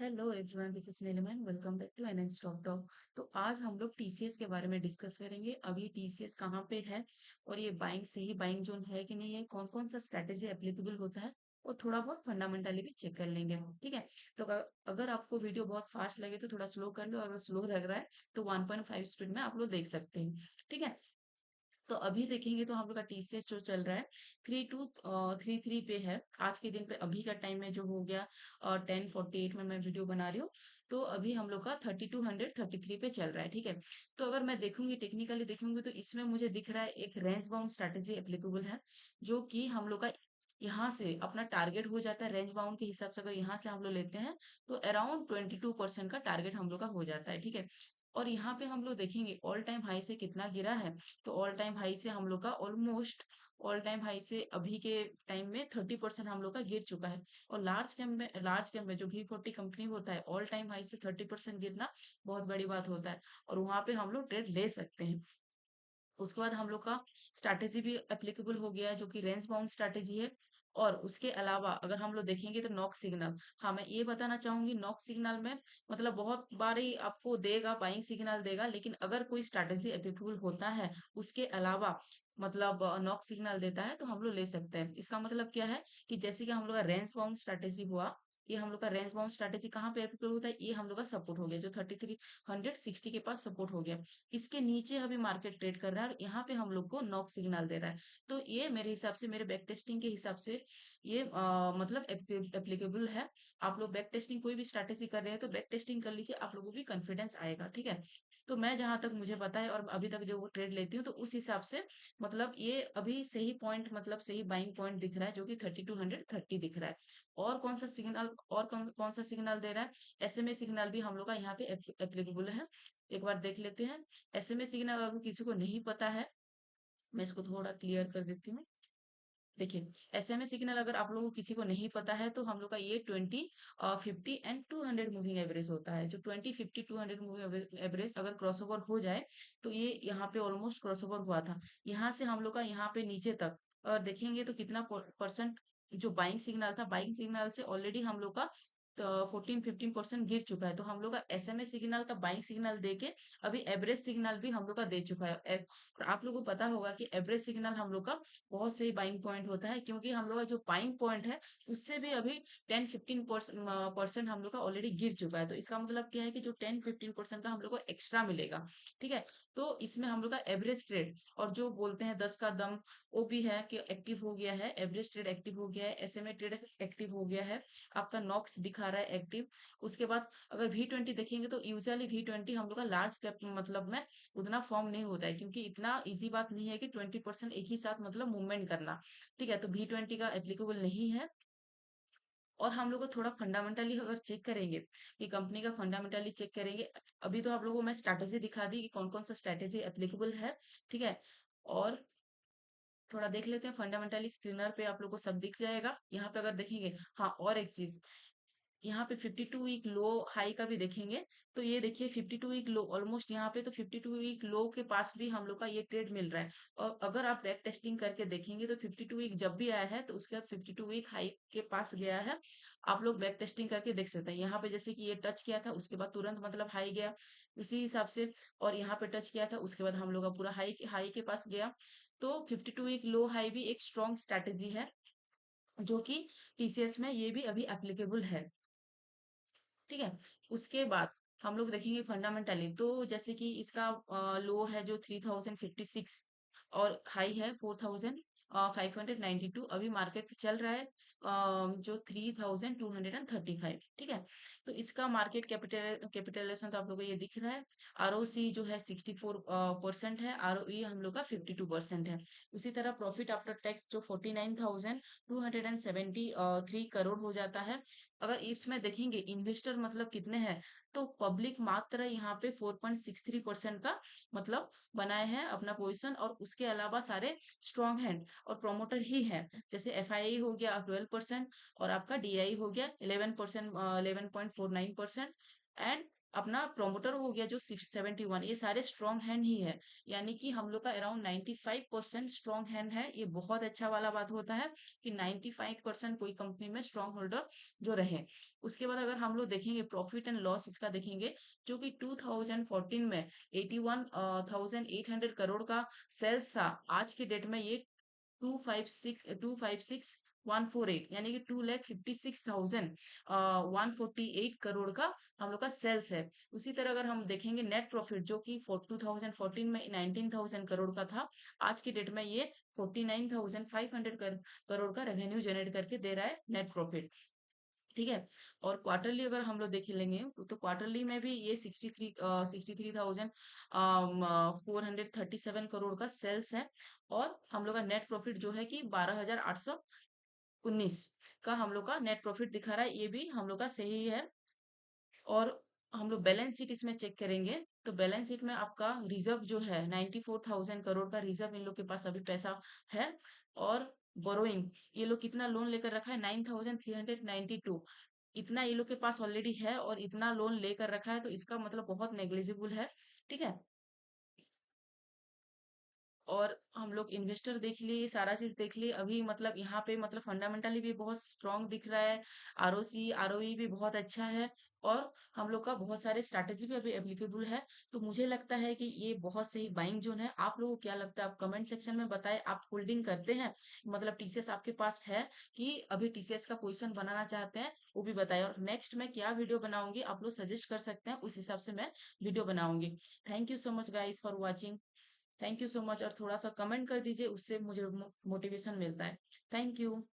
Hello everyone, this is Neelima. Welcome back to NN stock talk. तो आज हम लोग टीसीएस के बारे में डिस्कस करेंगे। अभी टीसीएस कहाँ पे है और ये बाइंग सही बाइंग जोन है कि नहीं है, कौन कौन सा स्ट्रैटेजी एप्लीकेबल होता है और थोड़ा बहुत फंडामेंटली भी चेक कर लेंगे हम। ठीक है। तो अगर आपको वीडियो बहुत फास्ट लगे तो थोड़ा स्लो कर लो, और अगर स्लो लग रहा है तो 1.5 स्पीड में आप लोग देख सकते हैं। ठीक है। तो अभी देखेंगे तो हम लोग का टीसीएस जो चल रहा है 3233 पे है आज के दिन पे। अभी का टाइम में जो हो गया 10:48 में मैं वीडियो बना रही हूँ। तो अभी हम लोग का 3233 पे चल रहा है। ठीक है। तो अगर मैं देखूंगी, टेक्निकली देखूंगी, तो इसमें मुझे दिख रहा है एक रेंज बाउंड स्ट्रैटेजी एप्लीकेबल है, जो कि हम लोग का यहाँ से अपना टारगेट हो जाता है। रेंज बाउंड के हिसाब से अगर यहाँ से हम लोग लेते हैं तो अराउंड 22% का टारगेट हम लोग का हो जाता है। ठीक है। और यहाँ पे हम लोग देखेंगे ऑल टाइम हाई से कितना गिरा है। तो ऑल टाइम हाई से हम लोग का ऑलमोस्ट ऑल टाइम हाई से अभी के टाइम में 30% हम लोग का गिर चुका है। और लार्ज कैप में जो V40 कंपनी होता है, ऑल टाइम हाई से 30% गिरना बहुत बड़ी बात होता है। और वहां पे हम लोग ट्रेड ले सकते हैं। उसके बाद हम लोग का स्ट्रैटेजी भी एप्लीकेबल हो गया है, जो कि रेंज बाउंड स्ट्रैटेजी है। और उसके अलावा अगर हम लोग देखेंगे तो नॉक सिग्नल, हाँ मैं ये बताना चाहूंगी, नॉक सिग्नल में मतलब बहुत बार ही आपको देगा, बाइंग सिग्नल देगा, लेकिन अगर कोई स्ट्रैटेजी एप्लीकेबल होता है उसके अलावा, मतलब नॉक सिग्नल देता है, तो हम लोग ले सकते हैं। इसका मतलब क्या है कि जैसे कि हम लोग का रेंज बाउंड स्ट्रैटेजी हुआ, ये हम लोग का रेंज बाउंड स्ट्रैटेजी कहाँ पे एप्लीकेबल होता है, ये हम लोग का सपोर्ट हो गया, जो 3360 के पास सपोर्ट हो गया। इसके नीचे अभी मार्केट ट्रेड कर रहा है और यहाँ पे हम लोग को नॉक सिग्नल दे रहा है। तो ये मेरे हिसाब से, मेरे बैक टेस्टिंग के हिसाब से ये मतलब एप्लीकेबल है। आप लोग बैक टेस्टिंग कोई भी स्ट्रैटेजी कर रहे हैं तो बैक टेस्टिंग कर लीजिए, आप लोगों को भी कॉन्फिडेंस आएगा। ठीक है। तो मैं जहां तक मुझे पता है और अभी तक जो वो ट्रेड लेती हूँ, तो उस हिसाब से मतलब ये अभी सही पॉइंट, मतलब सही बाइंग पॉइंट दिख रहा है, जो कि 3230 दिख रहा है। और कौन सा सिग्नल, और कौन सा सिग्नल दे रहा है, एसएमए सिग्नल भी हम लोग का यहाँ पे एप्लीकेबल है। एक बार देख लेते हैं। एसएमए सिग्नल अगर किसी को नहीं पता है, मैं इसको थोड़ा क्लियर कर देती हूँ। देखिए, एसएमए सिग्नल अगर आप लोगों को किसी को नहीं पता है, तो हम लोग का ये 20, 50 एंड 200 मूविंग एवरेज होता है। जो 20, 50, 200 मूविंग एवरेज अगर क्रॉसओवर हो जाए, तो ये यहाँ पे ऑलमोस्ट क्रॉसओवर हुआ था। यहाँ से हम लोग का यहाँ पे नीचे तक और देखेंगे तो कितना परसेंट जो बाइंग सिग्नल था, बाइंग सिग्नल से ऑलरेडी हम लोग का तो 14-15% गिर चुका है। तो हम लोग का एसएमए सिग्नल का बाइंग सिग्नल दे के अभी एवरेज सिग्नल भी हम लोग का दे चुका है। और आप लोगों को पता होगा कि एवरेज सिग्नल हम लोग का बहुत सही बाइंग पॉइंट होता है, क्योंकि हम लोग का जो बाइंग पॉइंट है उससे भी अभी 10-15% हम लोग का ऑलरेडी गिर चुका है। तो इसका मतलब क्या है कि जो 10-15% का हम लोग को एक्स्ट्रा मिलेगा। ठीक है। तो इसमें हम लोग का एवरेज ट्रेड, और जो बोलते हैं 10 का दम, वो भी है कि एक्टिव हो गया है, एवरेज ट्रेड एक्टिव हो गया है, एसएमए ट्रेड एक्टिव हो गया है, आपका नॉक्स दिखा रहा है एक्टिव। उसके बाद अगर V20 देखेंगे तो यूजुअली V20 हम लोग का लार्ज कैप मतलब में उतना फॉर्म नहीं होता है, क्योंकि इतना इजी बात नहीं है कि 20% एक ही साथ मतलब मूवमेंट करना। ठीक है। तो V20 का एप्लीकेबल नहीं है। और हम लोग को थोड़ा फंडामेंटली अगर चेक करेंगे, कि कंपनी का फंडामेंटली चेक करेंगे। अभी तो आप लोगों को मैं स्ट्रैटेजी दिखा दी कि कौन कौन सा स्ट्रैटेजी एप्लीकेबल है। ठीक है। और थोड़ा देख लेते हैं फंडामेंटली, स्क्रीनर पे आप लोग को सब दिख जाएगा। यहाँ पे अगर देखेंगे, हाँ और एक चीज, यहाँ पे 52 वीक लो हाई का भी देखेंगे। तो ये देखिए 52 वीक लो, ऑलमोस्ट यहाँ पे तो 52 वीक लो के पास भी हम लोग का ये ट्रेड मिल रहा है। और अगर आप बैक टेस्टिंग करके देखेंगे तो 52 वीक जब भी आया है तो उसके बाद 52 वीक हाई के पास गया है। आप लोग बैक टेस्टिंग करके देख सकते हैं। यहाँ पे जैसे कि ये टच किया था, उसके बाद तुरंत मतलब हाई गया, उसी हिसाब से। और यहाँ पे टच किया था, उसके बाद हम लोग का पूरा हाई हाई के पास गया। तो 52 वीक लो हाई भी एक स्ट्रॉन्ग स्ट्रैटेजी है, जो कि टीसीएस में ये भी अभी एप्लीकेबल है। ठीक है। उसके बाद हम लोग देखेंगे फंडामेंटली, तो जैसे कि इसका लो है जो 3056, और हाई है 4592। अभी मार्केट चल रहा है जो 3235। ठीक है। तो इसका मार्केट कैपिटलाइजेशन तो आप लोगों को ये दिख रहा है। आरओसी जो है 64% है, आरओई हम लोग का 52% है। उसी तरह प्रॉफिट आफ्टर टैक्स जो 49,273 करोड़ हो जाता है। अगर इसमें देखेंगे इन्वेस्टर मतलब कितने हैं, तो पब्लिक मात्र यहाँ पे 4.63% का मतलब बनाए हैं अपना पोजीशन, और उसके अलावा सारे स्ट्रॉन्ग हैंड और प्रोमोटर ही है। जैसे एफआईआई हो गया 12%, और आपका डीआई हो गया 11%, 11.49%, एंड अपना प्रोमोटर हो गया जो 71, ये सारे स्ट्रॉन्ग हैंड ही है। यानी कि हम लोग का अराउंड 95% स्ट्रॉन्ग हैंड है। ये बहुत अच्छा वाला बात होता है कि 95% कोई कंपनी में स्ट्रॉन्ग होल्डर जो रहे। उसके बाद अगर हम लोग देखेंगे प्रॉफिट एंड लॉस इसका देखेंगे, जो कि 2014 में 81,800 करोड़ का सेल्स था, आज के डेट में ये 256,148 यानी कि 2,56,148 करोड़ का हम लोग का सेल्स है। उसी तरह अगर हम देखेंगे नेट प्रॉफिट, जो कि 2014 में 19,000 करोड़ का था, आज की डेट में ये 49,500 करोड़ का रेवेन्यू जनरेट करके दे रहा है नेट प्रॉफिट। ठीक है। और क्वार्टरली अगर हम लोग देख लेंगे तो क्वार्टरली में भी ये 63,437 करोड़ का सेल्स है। और हम लोग का नेट प्रॉफिट जो है कि 12,819 का हम लोग का नेट प्रॉफिट दिखा रहा है, ये भी हम लोग का सही है। और हम लोग बैलेंस शीट इसमें चेक करेंगे, तो बैलेंस शीट में आपका रिजर्व जो है 94,000 करोड़ का रिजर्व इन लोग के पास अभी पैसा है। और बोरोइंग, ये लोग कितना लोन लेकर रखा है, 9,392, इतना ये लोग के पास ऑलरेडी है और इतना लोन लेकर रखा है, तो इसका मतलब बहुत नेग्लिजिबल है। ठीक है। और हम लोग इन्वेस्टर देख लिए, सारा चीज देख लिए, अभी मतलब यहाँ पे मतलब फंडामेंटली भी बहुत स्ट्रांग दिख रहा है। आरओसी आरओई भी बहुत अच्छा है। और हम लोग का बहुत सारे स्ट्रैटेजी भी अभी एप्लीकेबल है। तो मुझे लगता है कि ये बहुत सही बाइंग जोन है। आप लोगों को क्या लगता है, आप कमेंट सेक्शन में बताएं, आप होल्डिंग करते हैं, मतलब टीसीएस आपके पास है कि अभी टीसीएस का पोजीशन बनाना चाहते हैं, वो भी बताएं। और नेक्स्ट मैं क्या वीडियो बनाऊंगी आप लोग सजेस्ट कर सकते हैं, उस हिसाब से मैं वीडियो बनाऊंगी। Thank you so much guys for watching. Thank you so much. और थोड़ा सा कमेंट कर दीजिए, उससे मुझे मोटिवेशन मिलता है। Thank you.